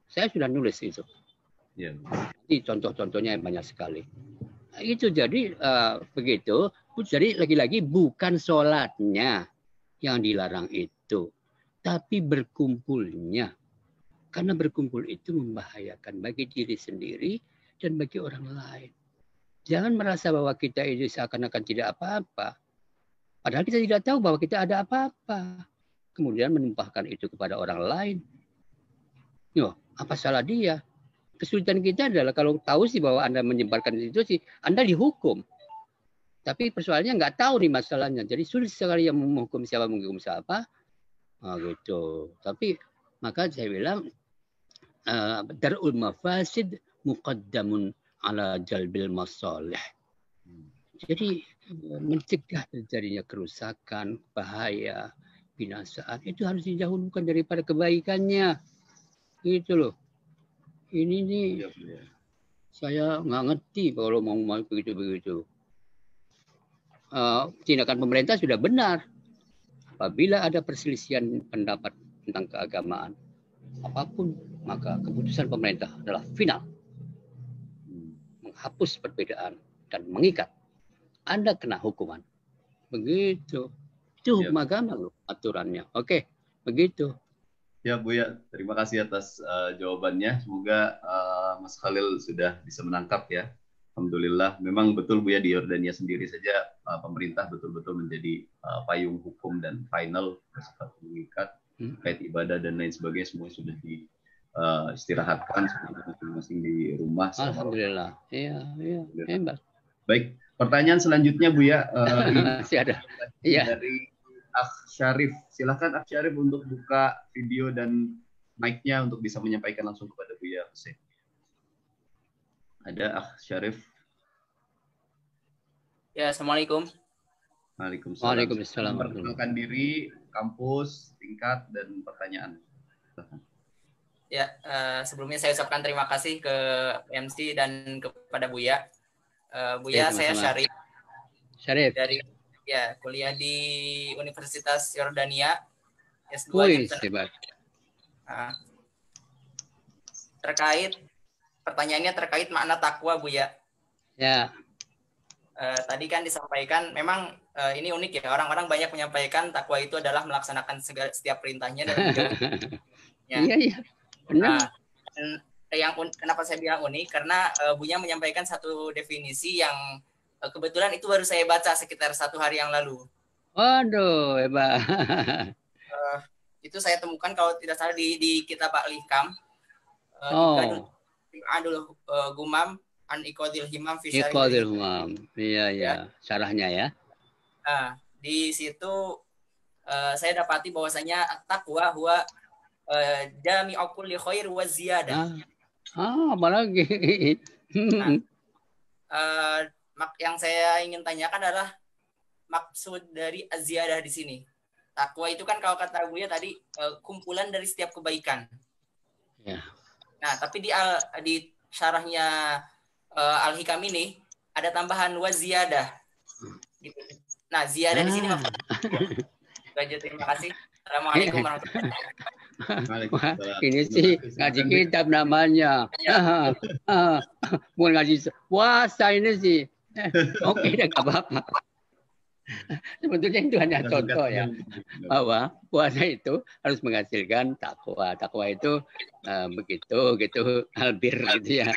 Saya sudah nulis itu. Ya. Ini contoh-contohnya banyak sekali. Nah, itu jadi begitu. Jadi lagi-lagi bukan sholatnya yang dilarang itu, tapi berkumpulnya. Karena berkumpul itu membahayakan bagi diri sendiri dan bagi orang lain. Jangan merasa bahwa kita ini seakan-akan tidak apa-apa. Padahal kita tidak tahu bahwa kita ada apa-apa. Kemudian menumpahkan itu kepada orang lain. Yo, apa salah dia? Kesulitan kita adalah kalau tahu sih bahwa Anda menyebarkan itu sih, Anda dihukum. Tapi persoalannya nggak tahu nih masalahnya. Jadi sulit sekali yang menghukum siapa. Gitu. Tapi maka saya bilang darul mafasid muqaddamun ala jalbil masalih. Jadi mencegah terjadinya kerusakan, bahaya, binasaan itu harus didahulukan daripada kebaikannya. Gitu loh. Ini nih saya nggak ngerti kalau mau begitu. Tindakan pemerintah sudah benar. Apabila ada perselisihan pendapat tentang keagamaan, apapun, maka keputusan pemerintah adalah final. Menghapus perbedaan dan mengikat. Anda kena hukuman. Begitu. Itu hukum agama loh aturannya. Oke, begitu. Ya Buya, terima kasih atas jawabannya. Semoga Mas Khalil sudah bisa menangkap ya. Alhamdulillah, memang betul Buya di Yordania sendiri saja pemerintah betul-betul menjadi payung hukum dan final bersifat mengikat kait ibadah dan lain sebagainya, semua sudah diistirahatkan masing-masing di rumah. Alhamdulillah, iya, hebat. Baik, pertanyaan selanjutnya Buya masih ada. Iya. Dari Akh Syarif, silakan Akh Syarif untuk buka video dan mic-nya untuk bisa menyampaikan langsung kepada Buya Hussein. Ada Akh Syarif. Ya, Assalamualaikum. Waalaikumsalam. Waalaikumsalam. Memperkenalkan diri, kampus, tingkat, dan pertanyaan. Ya, sebelumnya saya ucapkan terima kasih ke MC dan kepada Buya. Buya, saya Syarif. Syarif. Dari kuliah di Universitas Yordania S2. Pertanyaannya terkait makna takwa, Buya. Ya. Tadi kan disampaikan, memang ini unik ya, orang-orang banyak menyampaikan takwa itu adalah melaksanakan setiap perintahnya dan menjauhi. Iya, benar. Kenapa saya bilang unik? Karena Buya menyampaikan satu definisi yang kebetulan itu baru saya baca sekitar 1 hari yang lalu. Waduh, hebat. Itu saya temukan kalau tidak salah di kitab Al-Hikam. Adul Gumam an Iqadil Himam fi Iqadil Himam. Iya. Syarahnya ya. Di situ saya dapati bahwasanya taqwa huwa jami'u kulli khair wa ziyadah. Apalagi. Yang saya ingin tanyakan adalah maksud dari az-ziyadah di sini. Takwa itu kan kalau kata Buya tadi kumpulan dari setiap kebaikan. Ya. Nah, tapi di syarahnya Al-Hikam ini ada tambahan wa ziyadah. Gitu. Nah, ziyadah di sini maksudnya. Terima kasih. Assalamualaikum warahmatullahi wabarakatuh. Ini sih ngaji kitab namanya. Bukan ngaji puasa ini sih. Oke, nggak apa-apa. Sebetulnya itu hanya contoh ya, bahwa puasa itu harus menghasilkan takwa. Takwa itu begitu albir gitu ya.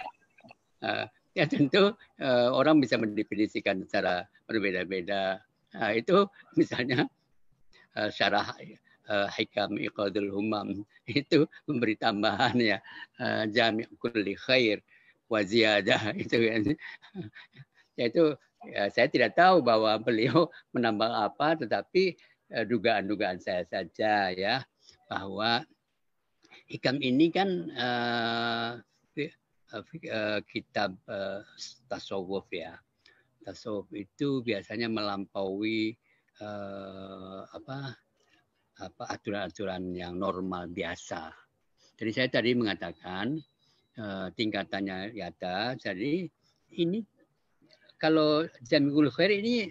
Ya tentu orang bisa mendefinisikan secara berbeda-beda. Itu misalnya syarah Hikam Iqadul Humam itu memberi tambahan ya, jami' kulli khair wa ziyadah itu kan. Yaitu saya tidak tahu bahwa beliau menambah apa, tetapi dugaan-dugaan saya saja ya, bahwa Hikam ini kan kitab tasawuf ya. Tasawuf itu biasanya melampaui aturan-aturan yang normal biasa. Jadi saya tadi mengatakan tingkatannya ada. Jadi ini kalau Jami'ul Khair ini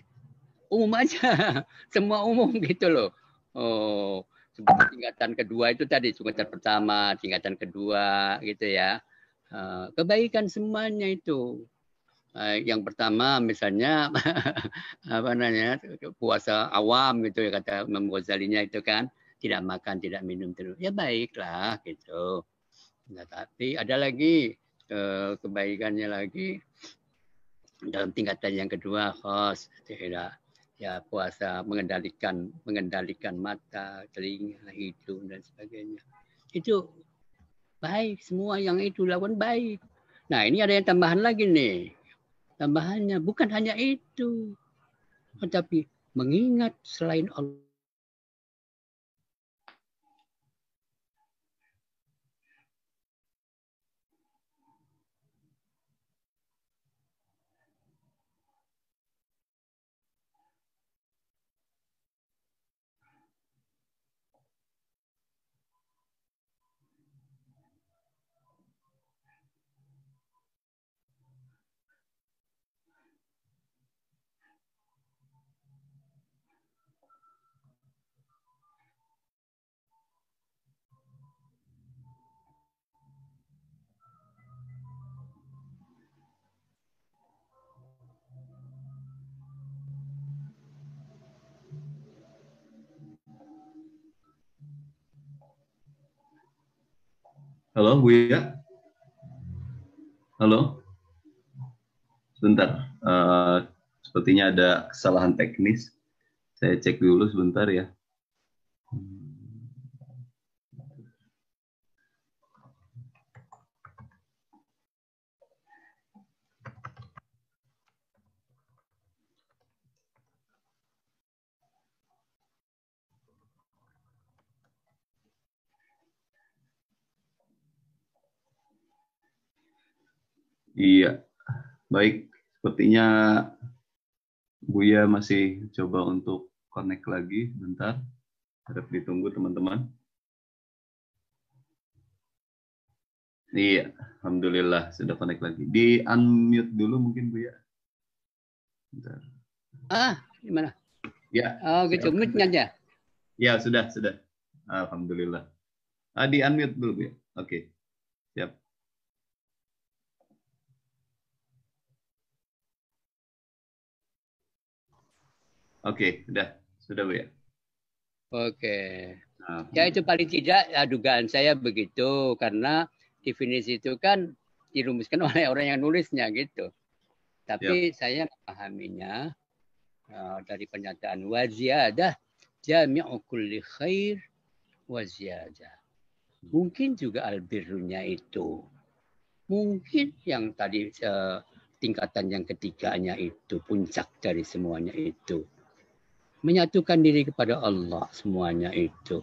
umum aja, semua umum gitu loh. Seperti tingkatan kedua itu tadi, tingkatan pertama, tingkatan kedua gitu ya. Kebaikan semuanya itu. Yang pertama misalnya puasa awam gitu ya, kata Imam Ghazalinya itu kan, tidak makan, tidak minum terus. Ya baiklah gitu. Nah, tapi ada lagi kebaikannya lagi dalam tingkatan yang kedua, tidak ya puasa mengendalikan mata, telinga, hidung dan sebagainya. Itu baik, semua yang itu lakukan baik. Nah, ini ada yang tambahan lagi nih. Tambahannya bukan hanya itu, tetapi mengingat selain Allah. Halo, Buya. Halo. Sebentar. Sepertinya ada kesalahan teknis. Saya cek dulu sebentar ya. Iya, baik. Sepertinya Buya masih coba untuk connect lagi. Bentar, harap ditunggu teman-teman. Iya, alhamdulillah sudah connect lagi. Di unmute dulu mungkin Buya. Bentar. Gimana? Ya. Oh gitu, mute-nya aja. Ya, sudah. Alhamdulillah. Di unmute dulu Buya. Oke, siap. Oke, sudah Bu ya. Oke. Ya itu paling tidak ya, dugaan saya begitu karena definisi itu kan dirumuskan oleh orang yang nulisnya gitu. Tapi saya memahaminya dari pernyataan waziyadah jami'u kulli khair waziyadah. Mungkin juga albirrunya itu. Mungkin yang tadi tingkatan yang ketiganya itu puncak dari semuanya itu. Menyatukan diri kepada Allah semuanya itu.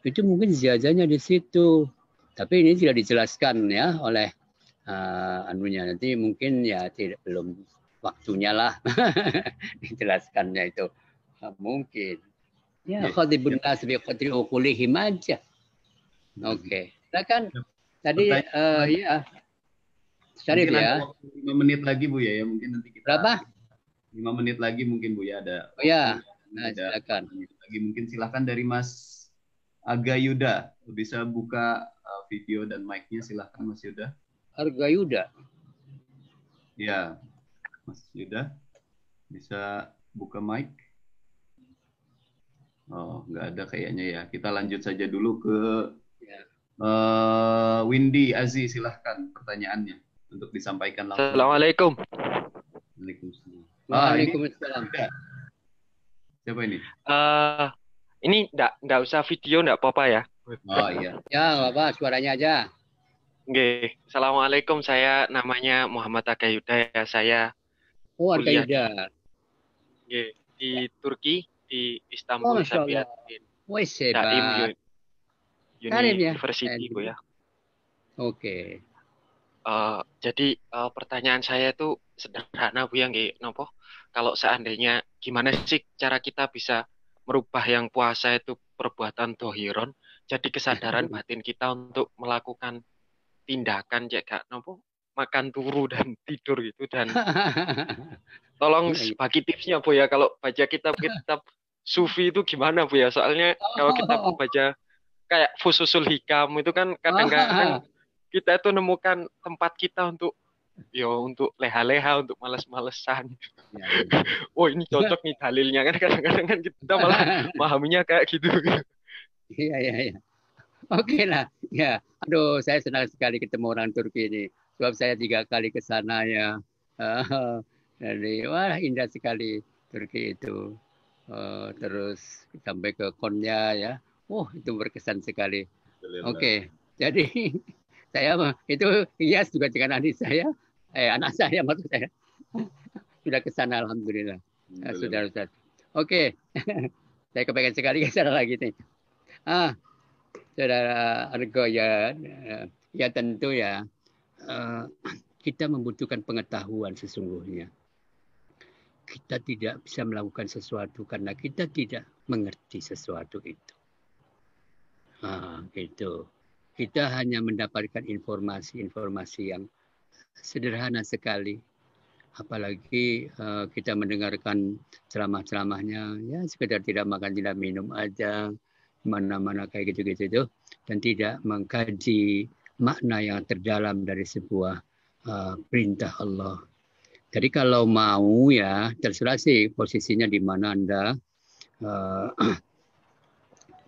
Itu mungkin ziyadahnya di situ. Tapi ini tidak dijelaskan ya oleh anunya. Nanti mungkin ya belum waktunya lah dijelaskannya itu. Mungkin. Ya, khadibun nas bi qadri uqulihim aja. Oke. Silakan. Tadi ya. Syarif ya. 5 menit lagi Bu ya, mungkin nanti kita. Berapa? 5 menit lagi mungkin Bu ya ada. Oh ya. Nah, silakan. Lagi mungkin silakan dari Mas Aga Yuda, bisa buka video dan mic-nya, silakan Mas Yuda. Aga Yuda. Ya, Mas Yuda bisa buka mic. Oh, nggak ada kayaknya ya. Kita lanjut saja dulu ke Windy Aziz, silahkan pertanyaannya untuk disampaikan langsung. Assalamualaikum. Waalaikumsalam. Waalaikumsalam. Siapa ini? Ini enggak usah video, enggak apa-apa ya. Oh iya. Ya, apa suaranya aja. Oke. Assalamualaikum, saya namanya Muhammad Aga Yuda ya. Saya Aga Yuda. Di Turki, di Istanbul, Sabiat. Wih, hebat. University, Bu ya. Oke. Jadi pertanyaan saya itu sederhana Bu ya, nggih, nopo? Kalau seandainya gimana sih cara kita bisa merubah yang puasa itu perbuatan dohiron, jadi kesadaran batin kita untuk melakukan tindakan jaga nopo makan turu dan tidur gitu, dan tolong bagi tipsnya Bu ya, kalau baca kitab sufi itu gimana Bu ya, soalnya kalau kita baca kayak Fususul Hikam itu kan kadang-kadang kita itu nemukan tempat kita untuk leha-leha, untuk males-malesan. Oh ini cocok nih dalilnya, kan kadang-kadang kan kita malah memahaminya kayak gitu. Iya. Oke lah. Ya, aduh saya senang sekali ketemu orang Turki ini. Sebab saya 3 kali ke sana ya. Jadi wah indah sekali Turki itu. Terus sampai ke Konya ya. Itu berkesan sekali. Oke. Jadi saya itu hias juga dengan adik saya. Anak saya maksud saya. Sudah ke sana alhamdulillah. Sudah Ustaz. Oke. Saya kepengen sekali ke sana lagi nih. Saudara Argo ya tentu ya kita membutuhkan pengetahuan sesungguhnya. Kita tidak bisa melakukan sesuatu karena kita tidak mengerti sesuatu itu. Gitu. Kita hanya mendapatkan informasi yang sederhana sekali. Apalagi kita mendengarkan ceramah-ceramahnya, ya sekedar tidak makan, tidak minum aja, mana-mana kayak gitu-gitu itu, dan tidak mengkaji makna yang terdalam dari sebuah perintah Allah. Jadi kalau mau ya, terserah sih posisinya di mana Anda,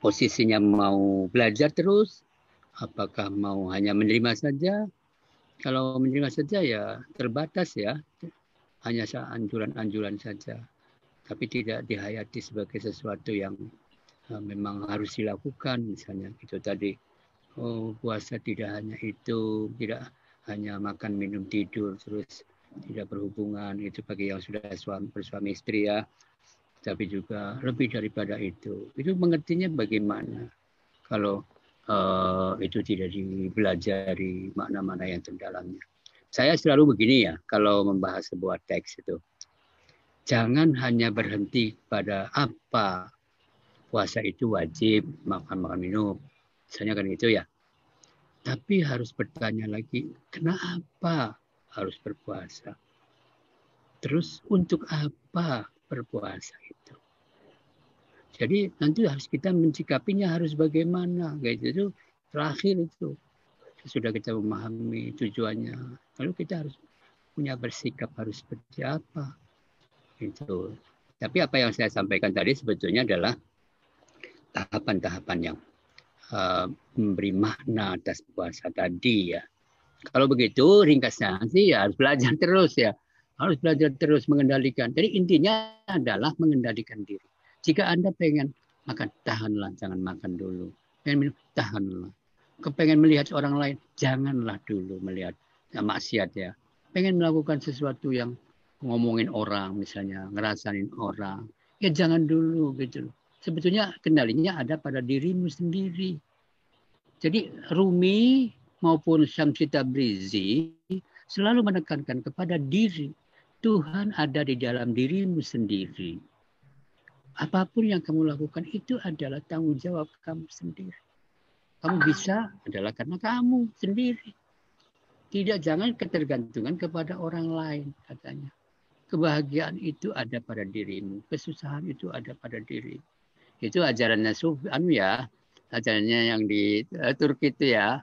posisinya mau belajar terus, apakah mau hanya menerima saja. Kalau menerima saja ya terbatas ya, hanya anjuran-anjuran saja, tapi tidak dihayati sebagai sesuatu yang memang harus dilakukan. Misalnya gitu tadi, puasa tidak hanya itu, tidak hanya makan, minum, tidur, terus tidak berhubungan, itu bagi yang sudah bersuami istri ya, tapi juga lebih daripada itu. Itu mengertinya bagaimana kalau itu tidak dipelajari makna-makna yang terdalamnya. Saya selalu begini ya, kalau membahas sebuah teks itu. Jangan hanya berhenti pada apa puasa itu wajib, makan minum. Misalnya kan gitu ya. Tapi harus bertanya lagi, kenapa harus berpuasa? Terus untuk apa berpuasa itu? Jadi nanti harus kita mencikapinya harus bagaimana. Gitu. Terakhir itu. Sudah kita memahami tujuannya. Lalu kita harus punya bersikap harus seperti apa. Gitu. Tapi apa yang saya sampaikan tadi sebetulnya adalah tahapan-tahapan yang memberi makna atas puasa tadi ya. Kalau begitu ringkasnya sih ya harus belajar terus ya. Harus belajar terus mengendalikan. Jadi intinya adalah mengendalikan diri. Jika Anda pengen makan, tahanlah, jangan makan dulu. Pengen minum, tahanlah. Kepengen melihat orang lain, janganlah dulu melihat maksiat ya. Pengen melakukan sesuatu yang ngomongin orang misalnya, ngerasain orang, ya jangan dulu gitu. Sebetulnya kendalinya ada pada dirimu sendiri. Jadi Rumi maupun Syamsi Tabrizi selalu menekankan kepada diri. Tuhan ada di dalam dirimu sendiri. Apapun yang kamu lakukan itu adalah tanggung jawab kamu sendiri. Kamu bisa adalah karena kamu sendiri. Tidak, jangan ketergantungan kepada orang lain katanya. Kebahagiaan itu ada pada dirimu. Kesusahan itu ada pada diri. Itu ajarannya Sufi, ajarannya yang di Turki itu ya.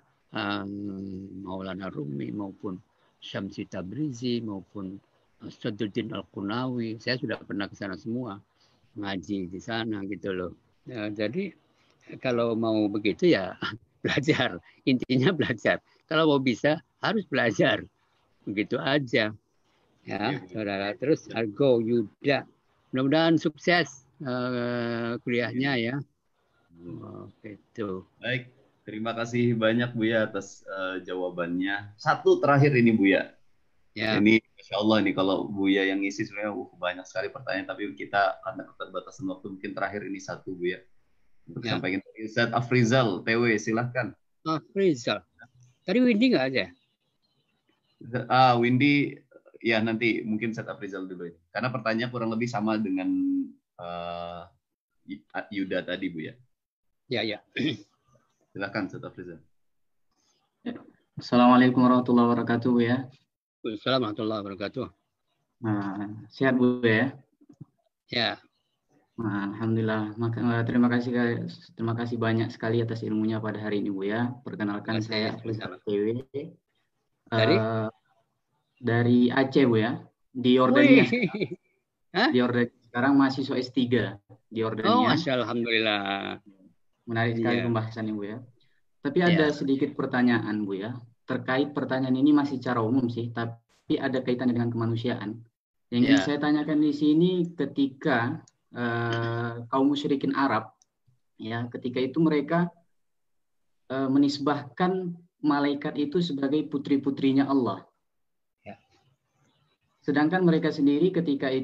Maulana Rumi maupun Syamsi Tabrizi maupun Sadruddin Al-Qunawi. Saya sudah pernah ke sana semua. Ngaji di sana gitu loh. Ya, jadi kalau mau begitu ya belajar. Intinya belajar. Kalau mau bisa harus belajar. Begitu aja. Ya, saudara. Terus Argo, Yuda. Mudah-mudahan sukses kuliahnya ya. Gitu. Baik, terima kasih banyak Buya atas jawabannya. Satu terakhir ini Buya. Ya. Ini Masya Allah nih kalau Buya yang ngisi sebenarnya banyak sekali pertanyaan, tapi kita karena keterbatasan waktu mungkin terakhir ini satu Buya. Untuk sampaikan Ustaz Afrizal, TW silahkan. Afrizal. Tadi Windy nggak ada? Windy ya nanti mungkin Ustaz Afrizal dulu ya. Karena pertanyaan kurang lebih sama dengan Yuda tadi Buya. Ya. Silahkan Ustaz Afrizal. Assalamualaikum warahmatullahi wabarakatuh Bu ya. Waalaikumsalam warahmatullahi wabarakatuh. Sehat Bu ya? Ya. Alhamdulillah. Terima kasih banyak sekali atas ilmunya pada hari ini Bu ya. Perkenalkan saya Afrizal TW. Dari Aceh Bu ya. Di Yordania. Di Yordania. Sekarang mahasiswa S3 di Yordania. Oh, Masya Allah, alhamdulillah. Menarik sekali pembahasannya Bu ya. Tapi ada sedikit pertanyaan Bu ya. Terkait pertanyaan ini masih secara umum sih, tapi ada kaitannya dengan kemanusiaan. Yang ingin saya tanyakan di sini ketika kaum musyrikin Arab, ya, ketika itu mereka menisbahkan malaikat itu sebagai putri-putrinya Allah. Ya. Sedangkan mereka sendiri ketika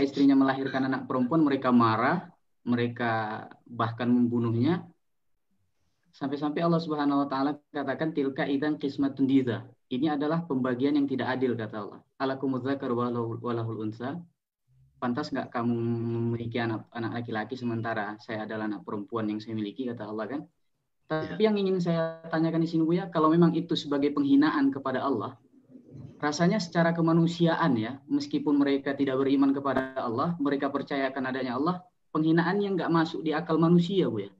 istrinya melahirkan anak perempuan, mereka marah, mereka bahkan membunuhnya. Sampai-sampai Allah Subhanahu wa taala katakan tilka idzan qismatun diza. Ini adalah pembagian yang tidak adil kata Allah. Alakumuz dzakar wa lahul unsa. Pantas enggak kamu memiliki anak laki-laki sementara saya adalah anak perempuan yang saya miliki kata Allah kan? Tapi yang ingin saya tanyakan di sini Bu ya, kalau memang itu sebagai penghinaan kepada Allah, rasanya secara kemanusiaan ya, meskipun mereka tidak beriman kepada Allah, mereka percayakan adanya Allah, penghinaan yang enggak masuk di akal manusia Bu ya.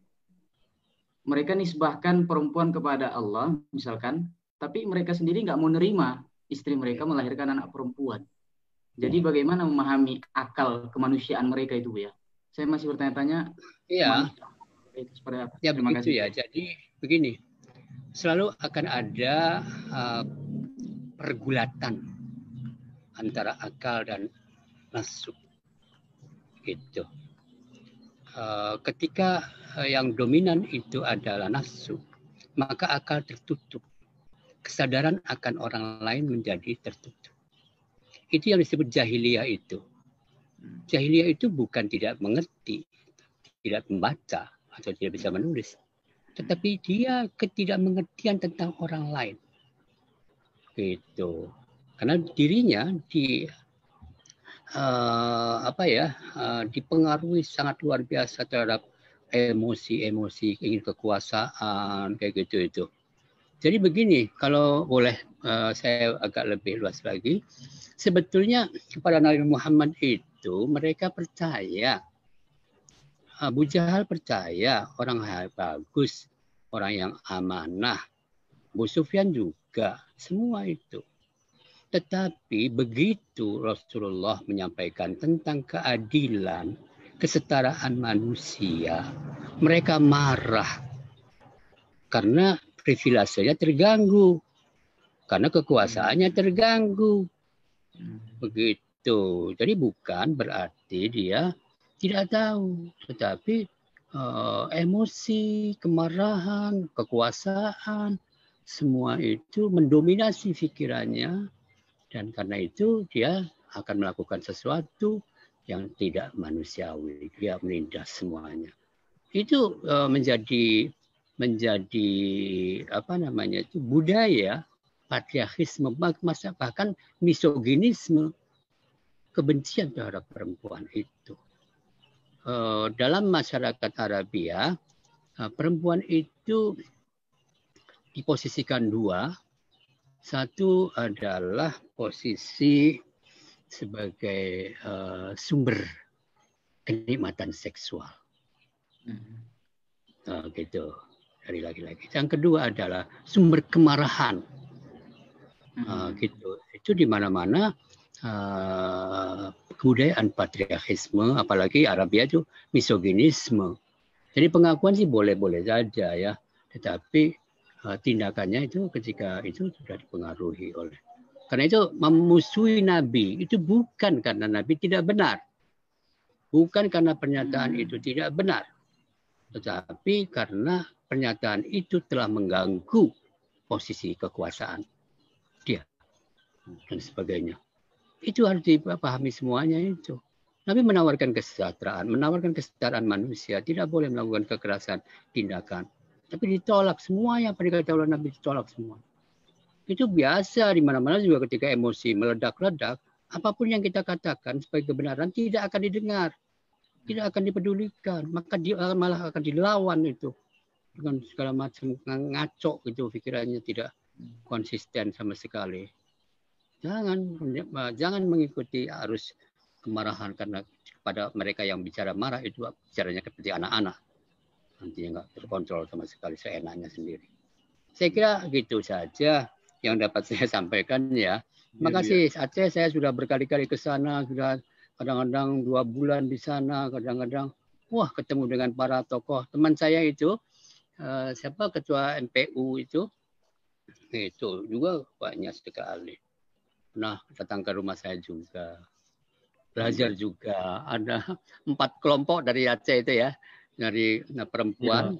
Mereka nisbahkan perempuan kepada Allah, misalkan, tapi mereka sendiri nggak mau nerima istri mereka melahirkan anak perempuan. Jadi bagaimana memahami akal kemanusiaan mereka itu, Bu ya? Saya masih bertanya-tanya. Iya. Ya terima begitu kasih. Ya. Jadi begini, selalu akan ada pergulatan antara akal dan nafsu. Gitu. Ketika yang dominan itu adalah nafsu, maka akal tertutup. Kesadaran akan orang lain menjadi tertutup. Itu yang disebut jahiliyah itu. Jahiliyah itu bukan tidak mengerti, tidak membaca, atau tidak bisa menulis. Tetapi dia ketidakmengertian tentang orang lain. gitu. Karena dirinya dipengaruhi sangat luar biasa terhadap emosi-emosi, ingin kekuasaan kayak gitu itu. Jadi begini, kalau boleh saya agak lebih luas lagi, sebetulnya kepada Nabi Muhammad itu mereka percaya, Abu Jahal percaya orang yang bagus, orang yang amanah, Abu Sufyan juga, semua itu. Tetapi begitu Rasulullah menyampaikan tentang keadilan, kesetaraan manusia, mereka marah karena privilasenya terganggu, karena kekuasaannya terganggu. Begitu. Jadi bukan berarti dia tidak tahu, tetapi emosi, kemarahan, kekuasaan, semua itu mendominasi pikirannya, dan karena itu dia akan melakukan sesuatu yang tidak manusiawi. Dia menindas semuanya. Itu menjadi budaya patriarkisme, bahkan misoginisme, kebencian terhadap perempuan itu. Dalam masyarakat Arabia, perempuan itu diposisikan dua. Satu adalah posisi sebagai sumber kenikmatan seksual, gitu, dari laki-laki. Yang kedua adalah sumber kemarahan, gitu. Itu di mana-mana kebudayaan patriarkisme, apalagi Arabia itu misoginisme. Jadi pengakuan sih boleh-boleh saja ya, tetapi tindakannya itu ketika itu sudah dipengaruhi oleh. Karena itu memusuhi Nabi itu bukan karena Nabi tidak benar, bukan karena pernyataan itu tidak benar, tetapi karena pernyataan itu telah mengganggu posisi kekuasaan dia dan sebagainya. Itu harus dipahami semuanya itu. Nabi menawarkan kesetaraan manusia, tidak boleh melakukan kekerasan tindakan. Tapi ditolak semua yang pernah dikatakan oleh Nabi, ditolak semua. Itu biasa di mana-mana juga ketika emosi meledak-ledak, apapun yang kita katakan sebagai kebenaran tidak akan didengar, tidak akan dipedulikan, maka dia malah akan dilawan itu dengan segala macam ngaco gitu, pikirannya tidak konsisten sama sekali. Jangan mengikuti arus kemarahan, karena kepada mereka yang bicara marah itu bicaranya seperti anak-anak. Nantinya nggak terkontrol sama sekali, seenaknya sendiri. Saya kira gitu saja yang dapat saya sampaikan ya. Terima kasih Aceh, saya sudah berkali-kali ke sana, sudah kadang-kadang 2 bulan di sana, kadang-kadang ketemu dengan para tokoh. Teman saya itu, ketua MPU itu juga banyak sekali. Nah, datang ke rumah saya juga, belajar juga. Ada 4 kelompok dari Aceh itu ya. Dari perempuan,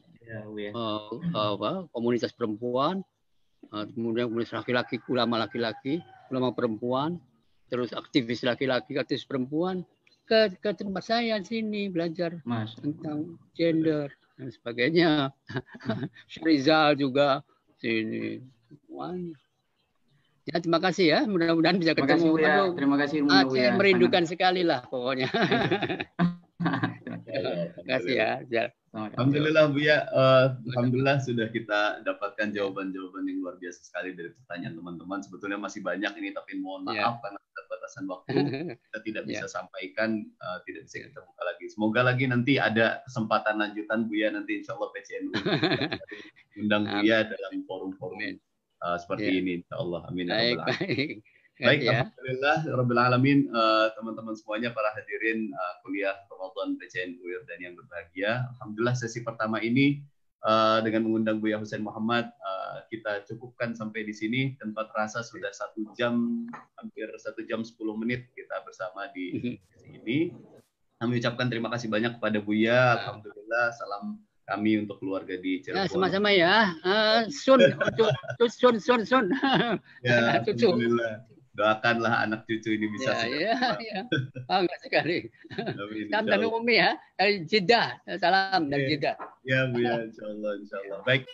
komunitas perempuan, kemudian komunitas laki-laki, ulama laki-laki, ulama perempuan, terus aktivis laki-laki, aktivis perempuan, ke tempat saya sini belajar tentang gender dan sebagainya. Syrizal juga sini. Ya, terima kasih ya, mudah-mudahan bisa ketemu. Terima kasih Aceh merindukan sekali lah pokoknya. Terima kasih ya. Alhamdulillah Buya, alhamdulillah sudah kita dapatkan jawaban-jawaban yang luar biasa sekali dari pertanyaan teman-teman. Sebetulnya masih banyak ini, tapi mohon maaf karena keterbatasan waktu kita tidak bisa sampaikan, tidak bisa kita buka lagi. Semoga lagi nanti ada kesempatan lanjutan Buya, nanti insya Allah PCNU undang Buya dalam forum-forum seperti ini, insya Allah. Amin. Baik, alhamdulillah rabbil alamin, teman-teman semuanya, para hadirin kuliah Ramadan PCNU dan yang berbahagia. Alhamdulillah sesi pertama ini dengan mengundang Buya Husain Muhammad kita cukupkan sampai di sini. Tanpa terasa sudah 1 jam, hampir 1 jam 10 menit kita bersama di sesi ini. Kami ucapkan terima kasih banyak kepada Buya. Alhamdulillah, salam kami untuk keluarga di Cirebon. Ya, sama-sama ya. Sun. Ya, alhamdulillah. Doakanlah anak cucu ini bisa bangga sekali. Salam dari Umi ya, dari Jeddah. Salam dari Jeddah. Ya Bu ya, insya Allah. Baik.